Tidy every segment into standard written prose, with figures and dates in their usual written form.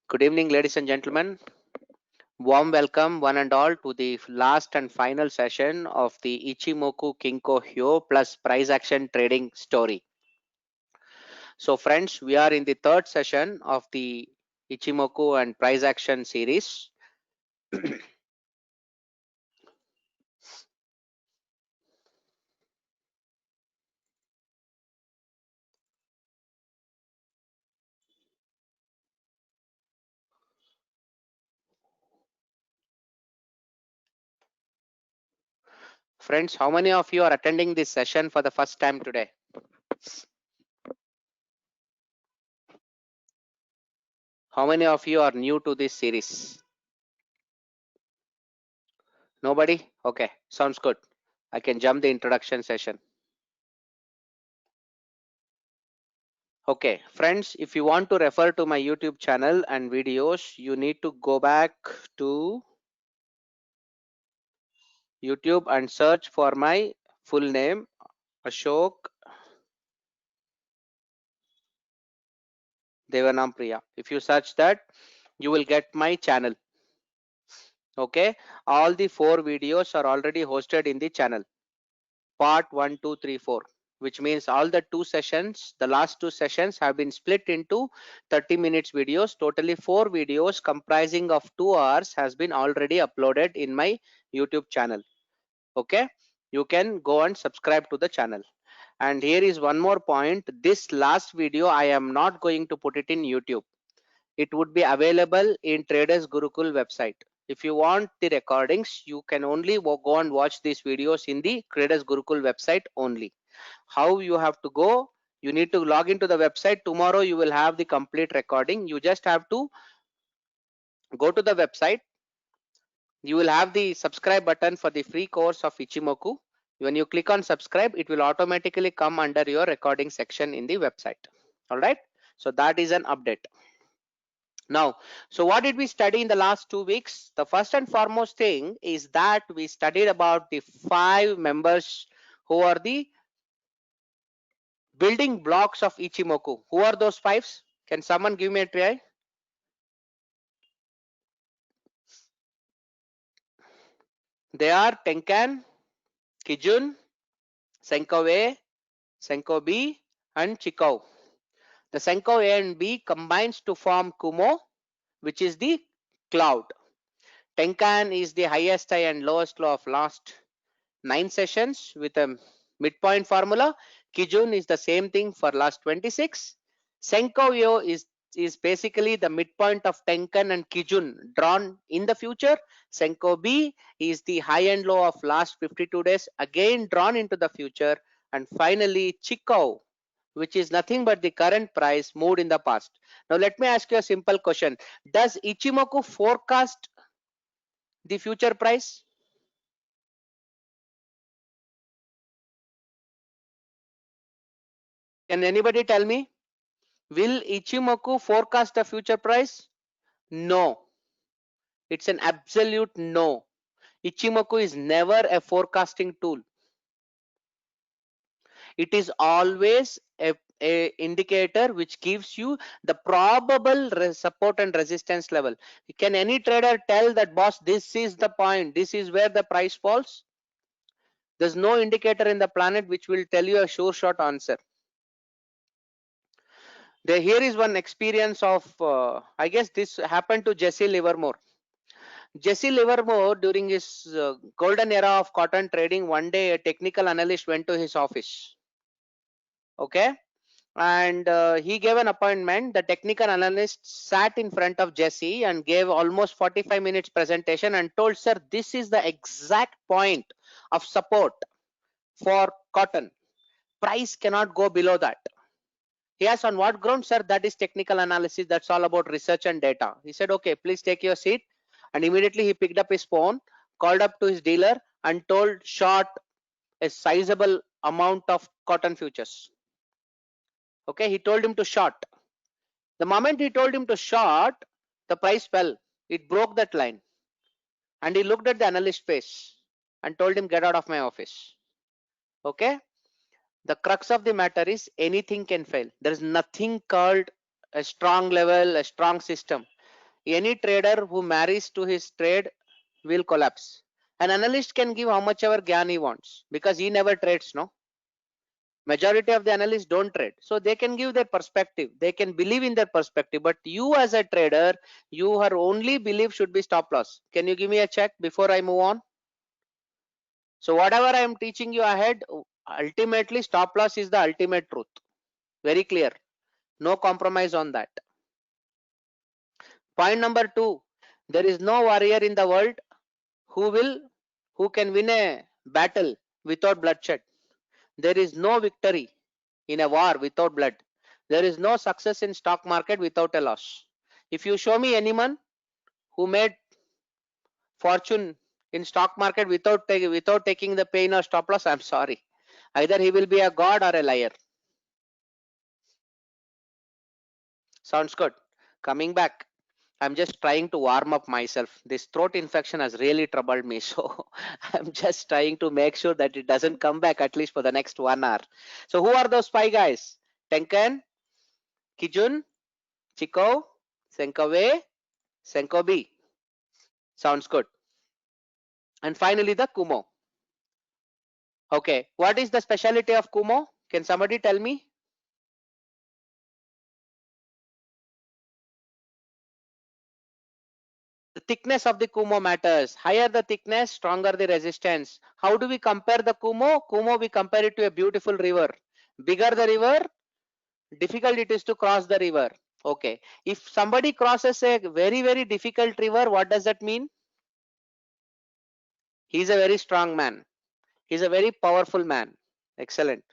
Good evening, ladies and gentlemen. Warm welcome, one and all, to the last and final session of the Ichimoku Kinko Hyo plus price action trading story. So, friends, we are in the third session of the Ichimoku and price action series. Friends, how many of you are attending this session for the first time today? How many of you are new to this series? Nobody? Okay, sounds good. I can jump the introduction session. Okay, friends, if you want to refer to my YouTube channel and videos, you need to go back to YouTube and search for my full name, Ashok Devanampriya. If you search that, you will get my channel. Okay, all the 4 videos are already hosted in the channel. Part 1, 2, 3, 4, which means all the 2 sessions, the last 2 sessions have been split into 30 minutes videos. Totally 4 videos comprising of 2 hours has been already uploaded in my YouTube channel. Okay, you can go and subscribe to the channel. And here is one more point. This last video I am not going to put it in YouTube. It would be available in Traders Gurukul website. If you want the recordings, you can only go and watch these videos in the Traders Gurukul website only. How you have to go? You need to log into the website. Tomorrow you will have the complete recording. You just have to go to the website. You will have the subscribe button for the free course of Ichimoku. When you click on subscribe, it will automatically come under your recording section in the website. All right, so that is an update. Now, so what did we study in the last 2 weeks? The first and foremost thing is that we studied about the 5 members who are the building blocks of Ichimoku. Who are those 5s? Can someone give me a try? They are Tenkan, Kijun, Senko A, Senko B, and Chikau. The Senko A and B combines to form Kumo, which is the cloud. Tenkan is the highest high and lowest low of last 9 sessions with a midpoint formula. Kijun is the same thing for last 26. Senko Yo is basically the midpoint of Tenkan and Kijun drawn in the future. Senko B is the high and low of last 52 days again drawn into the future. And finally Chikou, which is nothing but the current price moved in the past. Now let me ask you a simple question. Does Ichimoku forecast the future price? Can anybody tell me? Will Ichimoku forecast the future price? No. It's an absolute no. Ichimoku is never a forecasting tool. It is always a indicator which gives you the probable support and resistance level. Can any trader tell that, boss, this is the point, this is where the price falls? There's no indicator in the planet which will tell you a sure shot answer. Here is one experience of, I guess this happened to Jesse Livermore. Jesse Livermore, during his golden era of cotton trading, one day a technical analyst went to his office. Okay, and he gave an appointment. The technical analyst sat in front of Jesse and gave almost 45 minutes presentation and told, sir, this is the exact point of support for cotton. Price cannot go below that. He asked, on what ground, sir? That is technical analysis. That's all about research and data. He said, okay, please take your seat. And immediately he picked up his phone, called up to his dealer and told short a sizable amount of cotton futures. Okay, he told him to short. The moment he told him to short, the price fell. It broke that line. And he looked at the analyst face and told him, get out of my office. Okay, the crux of the matter is anything can fail. There is nothing called a strong level, a strong system. Any trader who marries to his trade will collapse. An analyst can give how much ever gyan he wants because he never trades, no? Majority of the analysts don't trade, so they can give their perspective, they can believe in their perspective, but you as a trader, your only belief should be stop loss. Can you give me a check before I move on? So whatever I am teaching you ahead, ultimately stop loss is the ultimate truth. Very clear, no compromise on that. Point number 2, there is no warrior in the world who can win a battle without bloodshed. There is no victory in a war without blood. There is no success in stock market without a loss. If you show me anyone who made fortune in stock market without taking the pain or stop loss, I'm sorry. Either he will be a god or a liar. Sounds good. Coming back, I'm just trying to warm up myself. This throat infection has really troubled me, so I'm just trying to make sure that it doesn't come back at least for the next 1 hour. So who are those spy guys? Tenkan, Kijun, Chikou, Senkowe, Senkobi. Sounds good. And finally the Kumo. Okay, what is the specialty of Kumo? Can somebody tell me? The thickness of the Kumo matters. Higher the thickness, stronger the resistance. How do we compare the Kumo? Kumo, we compare it to a beautiful river. Bigger the river, difficult it is to cross the river. Okay, if somebody crosses a very difficult river, what does that mean? He is a very strong man. He is a very powerful man. Excellent.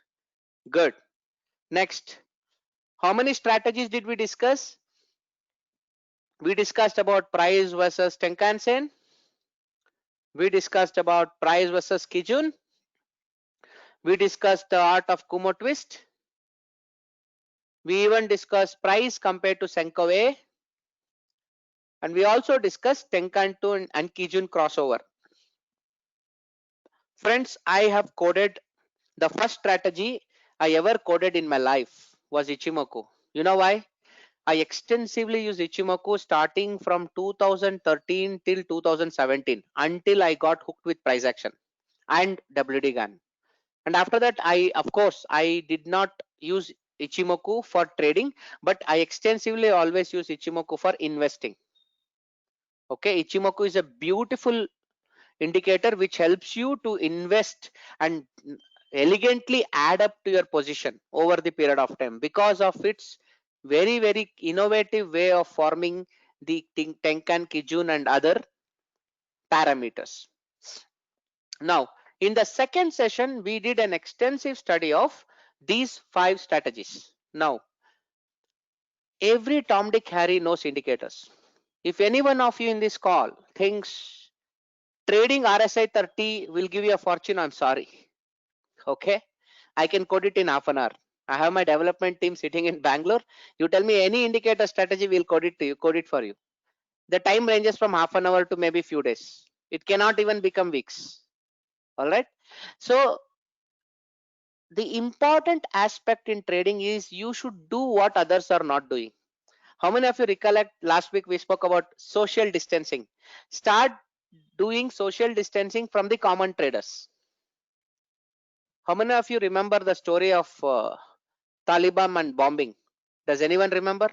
Good. Next, how many strategies did we discuss? We discussed about price versus Tenkan-sen. We discussed about price versus Kijun. We discussed the art of Kumo twist. We even discussed price compared to Senkowe. And we also discussed Tenkan-2 and Kijun crossover. Friends, I have coded the first strategy I ever coded in my life was Ichimoku. You know why? I extensively use Ichimoku starting from 2013 till 2017 until I got hooked with price action and WD gun. And after that, of course, I did not use Ichimoku for trading, but I extensively always use Ichimoku for investing. Okay, Ichimoku is a beautiful indicator which helps you to invest and elegantly add up to your position over the period of time because of its very innovative way of forming the Tenkan, Kijun and other parameters. Now, in the second session, we did an extensive study of these 5 strategies. Now, every Tom, Dick, Harry knows indicators. If any one of you in this call thinks trading RSI 30 will give you a fortune, I'm sorry. Okay, I can code it in half an hour. I have my development team sitting in Bangalore. You tell me any indicator strategy, we'll code it to you, code it for you. The time ranges from half an hour to maybe few days. It cannot even become weeks. All right. So the important aspect in trading is you should do what others are not doing. How many of you recollect last week we spoke about social distancing? Start doing social distancing from the common traders. How many of you remember the story of Taliban and bombing? Does anyone remember?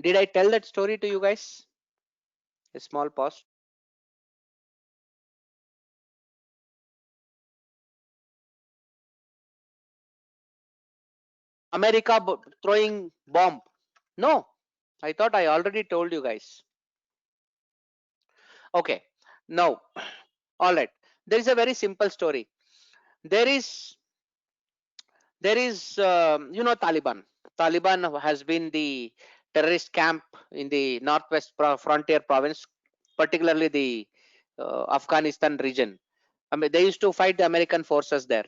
Did I tell that story to you guys? A small pause. America throwing bomb. No, I thought I already told you guys. Okay, now, all right. There is a very simple story. There is Taliban. Taliban has been the terrorist camp in the northwest frontier province, particularly the Afghanistan region. I mean, they used to fight the American forces there.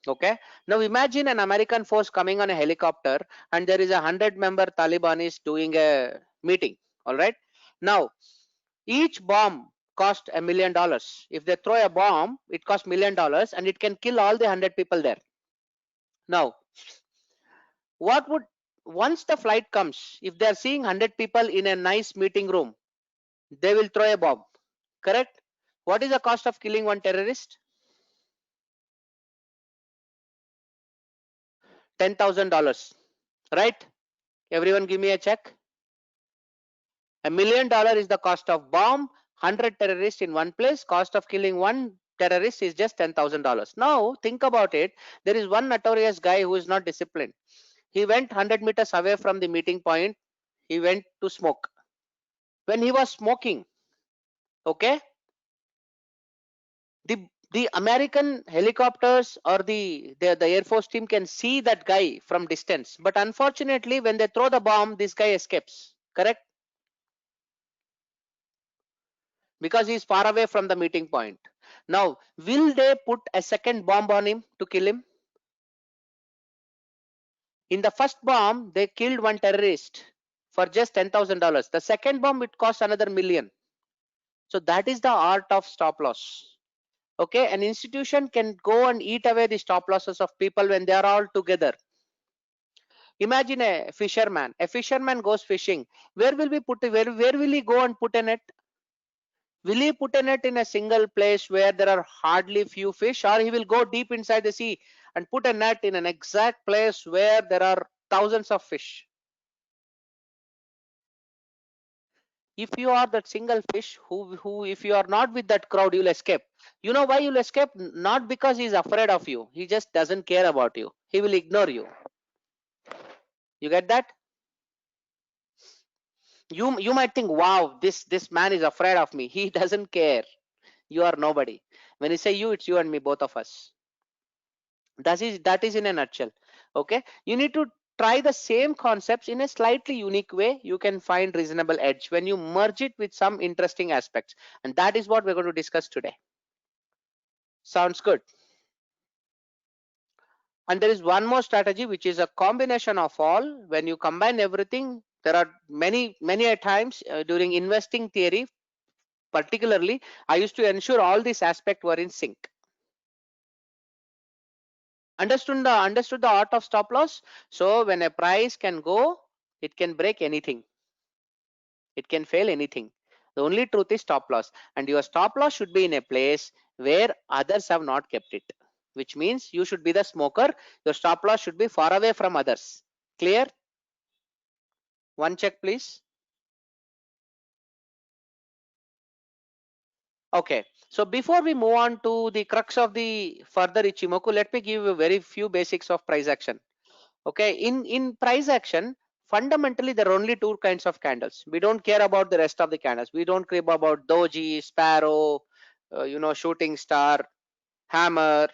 Okay, now imagine an American force coming on a helicopter and there is 100-member Talibanis doing a meeting. All right, now each bomb cost $1 million. If they throw a bomb, it costs $1 million and it can kill all the 100 people there. Now, what would once the flight comes, if they are seeing 100 people in a nice meeting room, they will throw a bomb. Correct? What is the cost of killing one terrorist? $10,000. Right? Everyone give me a check. $1 million is the cost of bomb. 100 terrorists in one place. Cost of killing one terrorist is just $10,000. Now think about it. There is one notorious guy who is not disciplined. He went 100 meters away from the meeting point. He went to smoke. When he was smoking, okay, the American helicopters or the Air Force team can see that guy from distance. But unfortunately, when they throw the bomb, this guy escapes. Correct? Because he is far away from the meeting point. Now, will they put a second bomb on him to kill him? In the first bomb, they killed one terrorist for just $10,000. The second bomb, it cost another million. So that is the art of stop loss. Okay, an institution can go and eat away the stop losses of people when they are all together. Imagine a fisherman. A fisherman goes fishing. Where will we put it? Where will he go and put a net? Will he put a net in a single place where there are hardly few fish, or he will go deep inside the sea and put a net in an exact place where there are thousands of fish? If you are that single fish who if you are not with that crowd, you'll escape. You know why you'll escape? Not because he's afraid of you. He just doesn't care about you. He will ignore you. You get that? You might think, wow, this man is afraid of me. He doesn't care. You are nobody. When you say you, it's you and me, both of us. That is in a nutshell. Okay, you need to try the same concepts in a slightly unique way. You can find reasonable edge when you merge it with some interesting aspects, and that is what we're going to discuss today. Sounds good. And there is one more strategy, which is a combination of all. When you combine everything, there are many a times during investing theory particularly, I used to ensure all these aspects were in sync. Understood the art of stop loss? So when a price can go, it can break anything. It can fail anything. The only truth is stop loss, and your stop loss should be in a place where others have not kept it, which means you should be the smoker. Your stop loss should be far away from others. Clear? One check, please. Okay, so before we move on to the crux of the further Ichimoku, let me give you very few basics of price action. Okay, in price action, fundamentally there are only two kinds of candles. We don't care about the rest of the candles. We don't care about doji, sparrow, shooting star, hammer,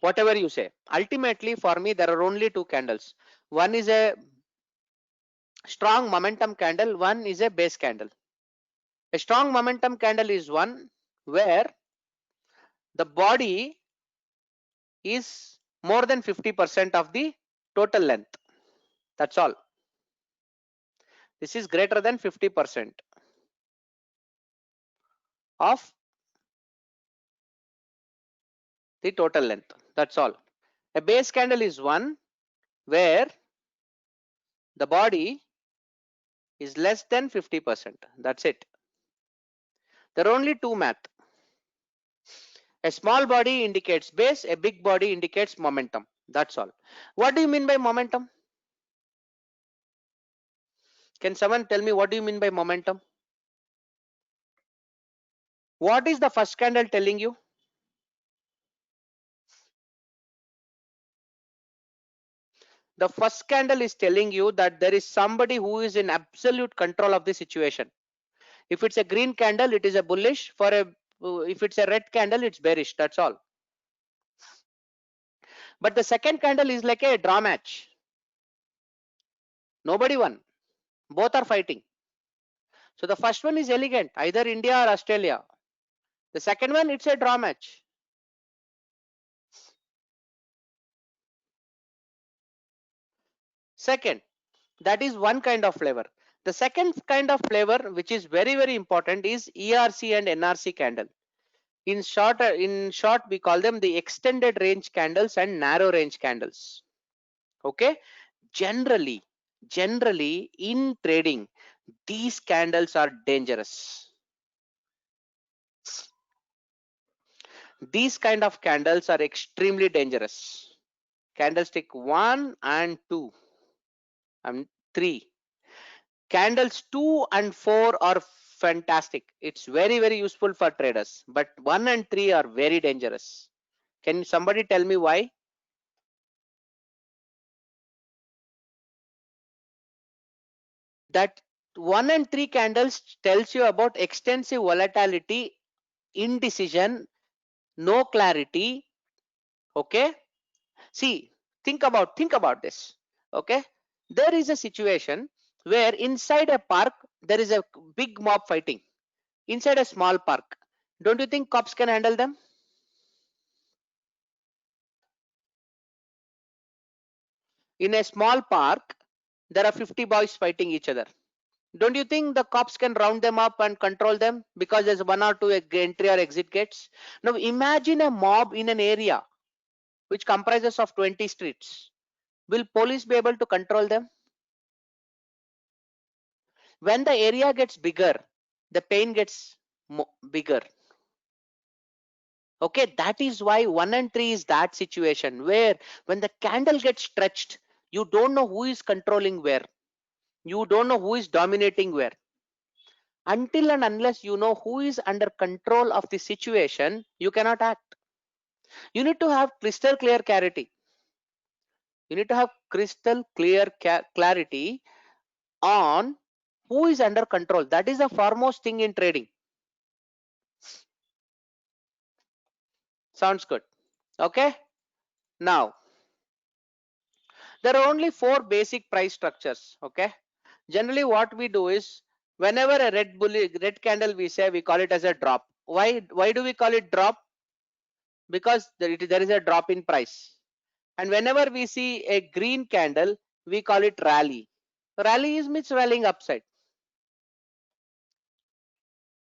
whatever you say. Ultimately, for me, there are only two candles. One is a strong momentum candle, one is a base candle. A strong momentum candle is one where the body is more than 50% of the total length. That's all. This is greater than 50% of the total length. That's all. A base candle is one where the body is less than 50%. That's it. There are only two math. A small body indicates base, a big body indicates momentum. That's all. What do you mean by momentum? Can someone tell me what do you mean by momentum? What is the first candle telling you? The first candle is telling you that there is somebody who is in absolute control of the situation. If it's a green candle, it is a bullish. If it's a red candle, it's bearish. That's all. But the second candle is like a draw match. Nobody won. Both are fighting. So the first one is elegant, either India or Australia. The second one, it's a draw match. Second, that is one kind of flavor. The second kind of flavor, which is very important, is ERC and NRC candle. In short, we call them the extended range candles and narrow range candles. Okay, generally in trading, these candles are dangerous. These kind of candles are extremely dangerous. Candlestick 1 and 2 and 3. Candles 2 and 4 are fantastic. It's very useful for traders, but 1 and 3 are very dangerous. Can somebody tell me why? That 1 and 3 candles tells you about extensive volatility, indecision, no clarity. Okay, see, think about this. Okay, there is a situation where inside a park there is a big mob fighting inside a small park. Don't you think cops can handle them? In a small park there are 50 boys fighting each other. Don't you think the cops can round them up and control them because there's one or two entry or exit gates? Now imagine a mob in an area which comprises of 20 streets. Will police be able to control them? When the area gets bigger, the pain gets bigger. Okay, that is why 1 and 3 is that situation where when the candle gets stretched, you don't know who is controlling where, you don't know who is dominating where. Until and unless you know who is under control of the situation, you cannot act. You need to have crystal clear clarity. You need to have crystal clear clarity on who is under control. That is the foremost thing in trading. Sounds good. Okay, now there are only 4 basic price structures. Okay, generally what we do is whenever a red candle we say, we call it as a drop. Why do we call it drop? Because there is a drop in price. And whenever we see a green candle, we call it rally. Rally is means rallying upside.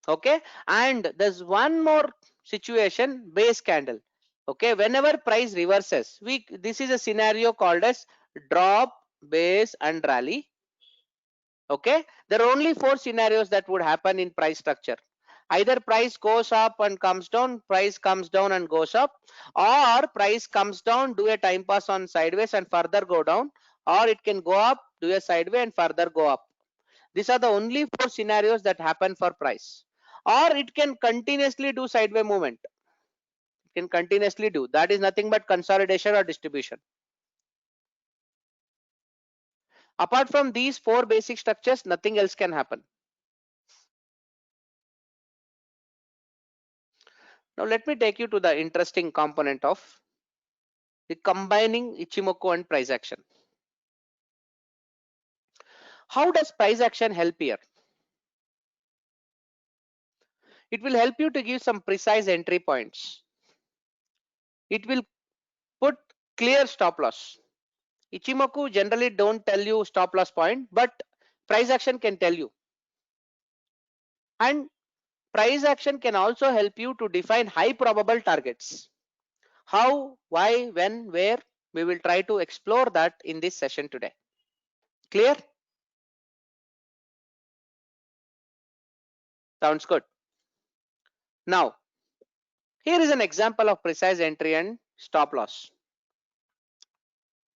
Okay, and there's one more situation, base candle. Okay, whenever price reverses, this is a scenario called as drop, base and rally. Okay, there are only 4 scenarios that would happen in price structure. Either price goes up and comes down, price comes down and goes up, or price comes down, do a time pass on sideways and further go down, or it can go up, do a sideways and further go up. These are the only 4 scenarios that happen for price. Or it can continuously do sideways movement. It can continuously do. That is nothing but consolidation or distribution. Apart from these 4 basic structures, nothing else can happen. Now let me take you to the interesting component of the combining Ichimoku and price action. How does price action help here? It will help you to give some precise entry points. It will put clear stop loss. Ichimoku generally don't tell you stop loss point, but price action can tell you. And price action can also help you to define high probable targets. How, why, when, where? We will try to explore that in this session today. Clear? Sounds good. Now, here is an example of precise entry and stop loss.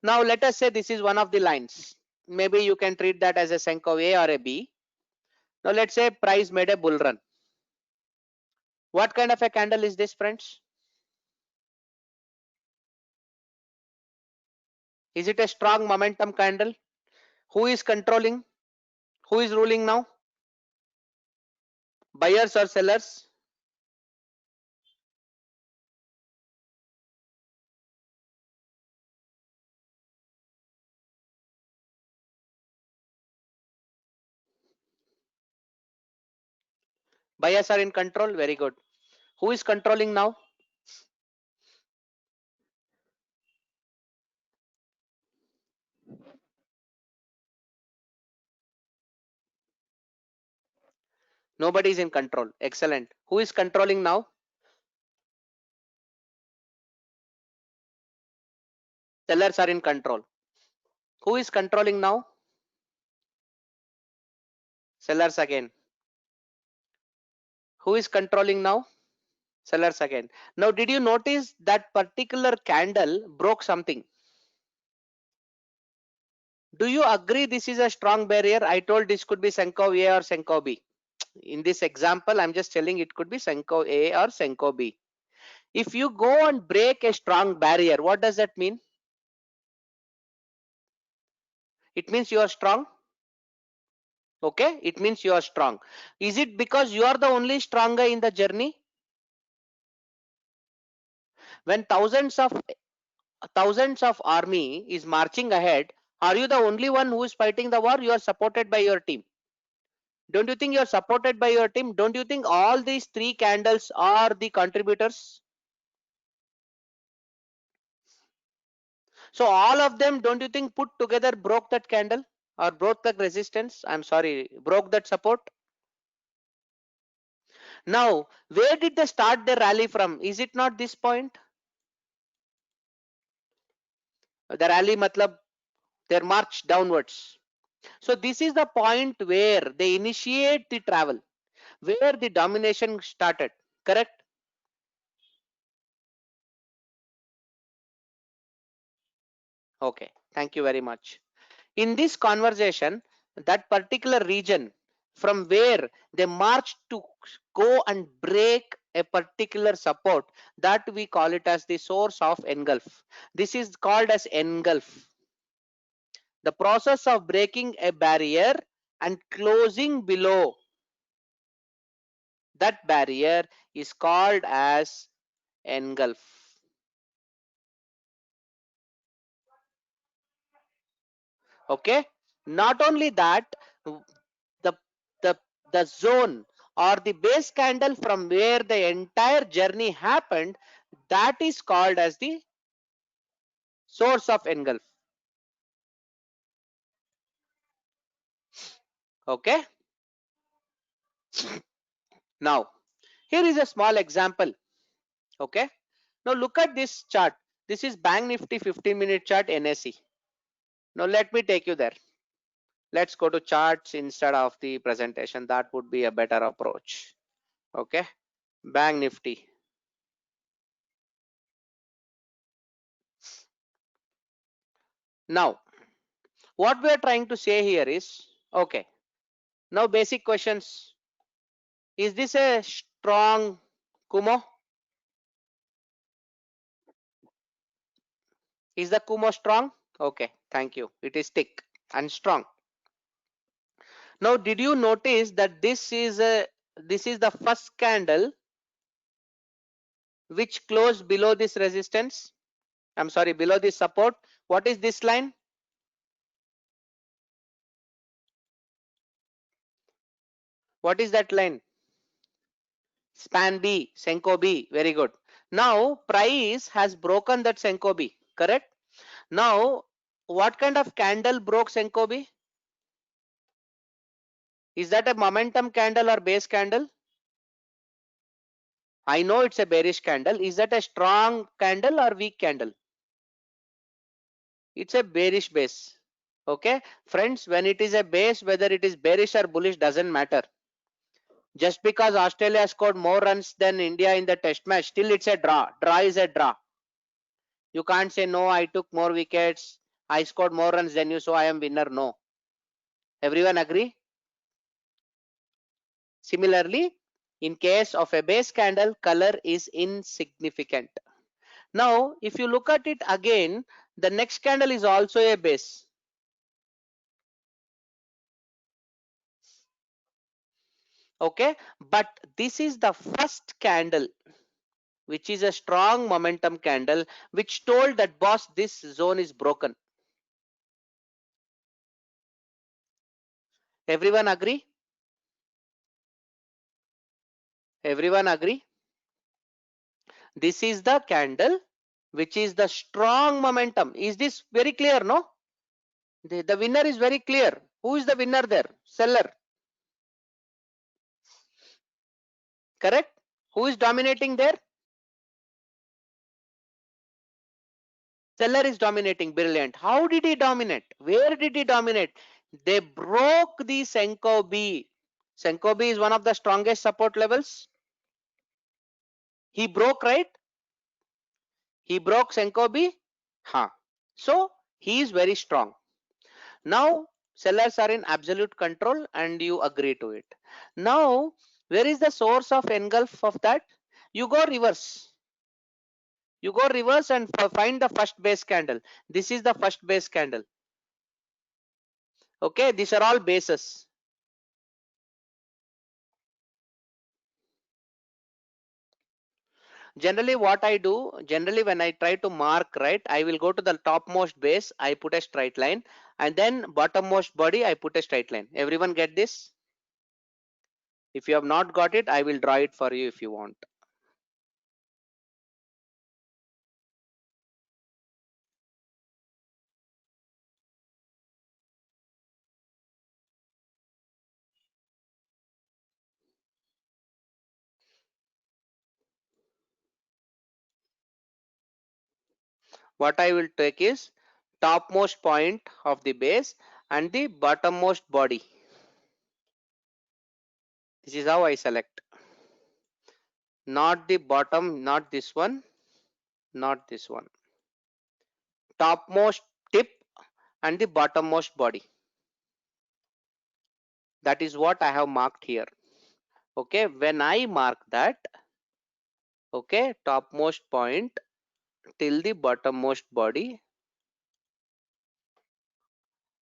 Now, let us say this is one of the lines. Maybe you can treat that as a Senko A or a B. Now, let's say price made a bull run. What kind of a candle is this, friends? Is it a strong momentum candle? Who is controlling? Who is ruling now? Buyers or sellers? Buyers are in control. Very good. Who is controlling now? Nobody is in control. Excellent. Who is controlling now? Sellers are in control. Who is controlling now? Sellers again. Who is controlling now? Sellers again. Now, did you notice that particular candle broke something? Do you agree this is a strong barrier? I told this could be Senko A or Senko B. In this example, I'm just telling it could be Senko A or Senko B. If you go and break a strong barrier, what does that mean? It means you are strong. Okay, it means you are strong. Is it because you are the only stronger in the journey? When thousands of army is marching ahead, are you the only one who is fighting the war? You are supported by your team. Don't you think you are supported by your team? Don't you think all these three candles are the contributors? So all of them, don't you think, put together broke that candle or broke that resistance? I'm sorry, broke that support. Now, where did they start their rally from? Is it not this point? The rally matlab their march downwards. So this is the point where they initiate the travel, where the domination started. Correct? Okay, thank you very much. In this conversation, that particular region from where they march to go and break a particular support, that we call it as the source of engulf. This is called as engulf. The process of breaking a barrier and closing below that barrier is called as engulf. Okay, not only that, the the the zone or the base candle from where the entire journey happened, that is called as the source of engulf. Okay, now here is a small example. Okay, now look at this chart. This is Bank Nifty 15-minute chart NSE. Now let me take you there. Let's go to charts instead of the presentation. That would be a better approach. Okay, Bank Nifty. Now what we are trying to say here is, okay, now basic questions. Is this a strong Kumo? Is the Kumo strong? Okay, thank you. It is thick and strong. Now did you notice that this is the first candle which closed below this resistance? I'm sorry, below this support. What is this line? What is that line? Span B, Senko B. Very good. Now price has broken that Senko B, correct? Now what kind of candle broke Senko B? Is that a momentum candle or base candle? I know it's a bearish candle. Is that a strong candle or weak candle? It's a bearish base. Okay, friends, when it is a base, whether it is bearish or bullish doesn't matter. Just because Australia scored more runs than India in the test match, still it's a draw. Draw is a draw. You can't say no, I took more wickets, I scored more runs than you, so I am winner. No. Everyone agree? Similarly, in case of a base candle, color is insignificant. Now, if you look at it again, the next candle is also a base. Okay, but this is the first candle which is a strong momentum candle which told that boss, this zone is broken. Everyone agree? Everyone agree? This is the candle which is the strong momentum. Is this very clear? No, the winner is very clear. Who is the winner there? Seller. Correct? Who is dominating there? Seller is dominating. Brilliant. How did he dominate? Where did he dominate? They broke the Senko B. Senko B is one of the strongest support levels. He broke, right? He broke Senko B. Huh. So he is very strong. Now sellers are in absolute control and you agree to it. Now where is the source of engulf of that? You go reverse. You go reverse and find the first base candle. This is the first base candle. Okay, these are all bases. Generally what I do, generally when I try to mark, right, I will go to the topmost base, I put a straight line, and then bottommost body I put a straight line. Everyone get this? If you have not got it, I will draw it for you if you want. What I will take is topmost point of the base and the bottommost body. This is how I select. Not the bottom, not this one, not this one. Topmost tip and the bottommost body. That is what I have marked here. Okay, when I mark that, okay, topmost point till the bottommost body,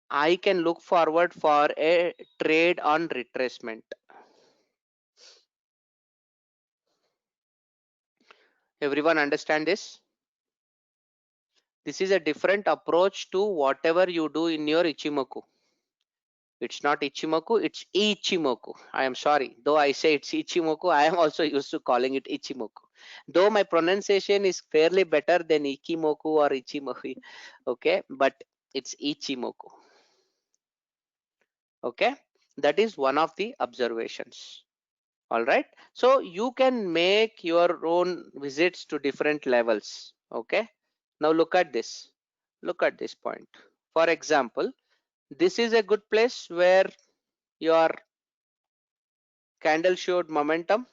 I can look forward for a trade on retracement. Everyone understand this? This is a different approach to whatever you do in your Ichimoku. It's not Ichimoku, it's Ichimoku. I am sorry. Though I say it's Ichimoku, I am also used to calling it Ichimoku. Though my pronunciation is fairly better than Ikimoku or Ichimoku. Okay, but it's Ichimoku. Okay, that is one of the observations. All right, so you can make your own visits to different levels. Okay, now look at this. Look at this point. For example, this is a good place where your candle showed momentum.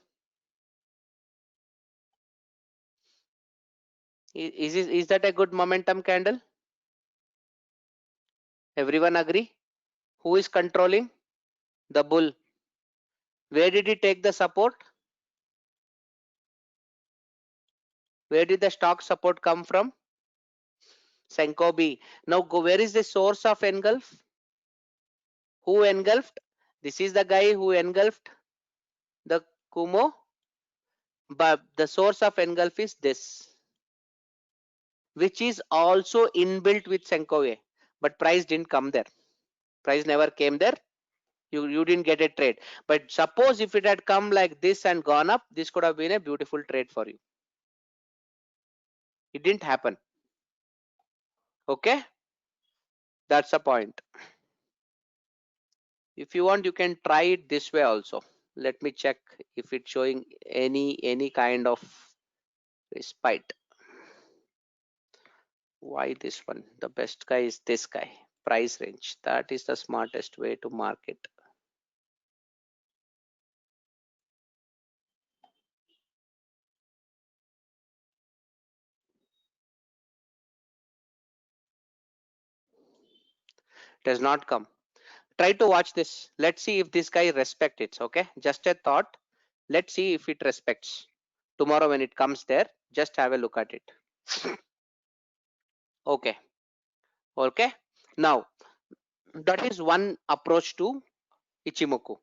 Is that a good momentum candle? Everyone agree? Who is controlling? The bull. Where did he take the support? Where did the stock support come from? Senko B. Now go, where is the source of engulf? Who engulfed? This is the guy who engulfed the Kumo. But the source of engulf is this, which is also inbuilt with Senko A. But price didn't come there. Price never came there. You didn't get a trade. But suppose if it had come like this and gone up, this could have been a beautiful trade for you. It didn't happen. Okay, that's the point. If you want, you can try it this way also. Let me check if it's showing any kind of respite. Why this one? The best guy is this guy. Price range. That is the smartest way to mark it. It has not come. Try to watch this. Let's see if this guy respects it. Okay, just a thought. Let's see if it respects. Tomorrow when it comes there, just have a look at it. Okay, okay. Now that is one approach to Ichimoku.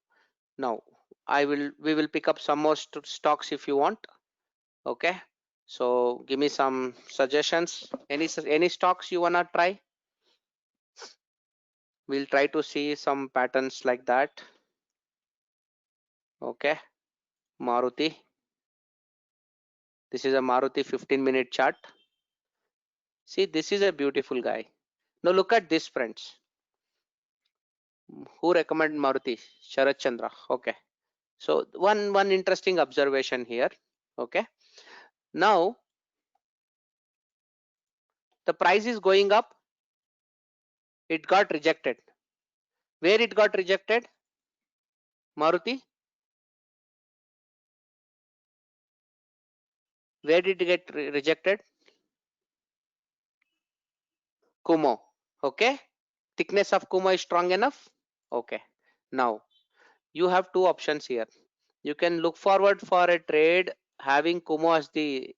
Now we will pick up some more stocks if you want. Okay, so give me some suggestions. Any stocks you wanna try? We'll try to see some patterns like that. Okay, Maruti. This is a Maruti 15-minute chart. See, this is a beautiful guy. Now look at this, friends. Who recommend Maruti? Sharat Chandra. Okay, so one interesting observation here. Okay, now The price is going up. It got rejected. Where it got rejected? Maruti? Where did it get rejected? Kumo. Okay. Thickness of Kumo is strong enough. Okay. Now you have two options here. You can look forward for a trade having Kumo as the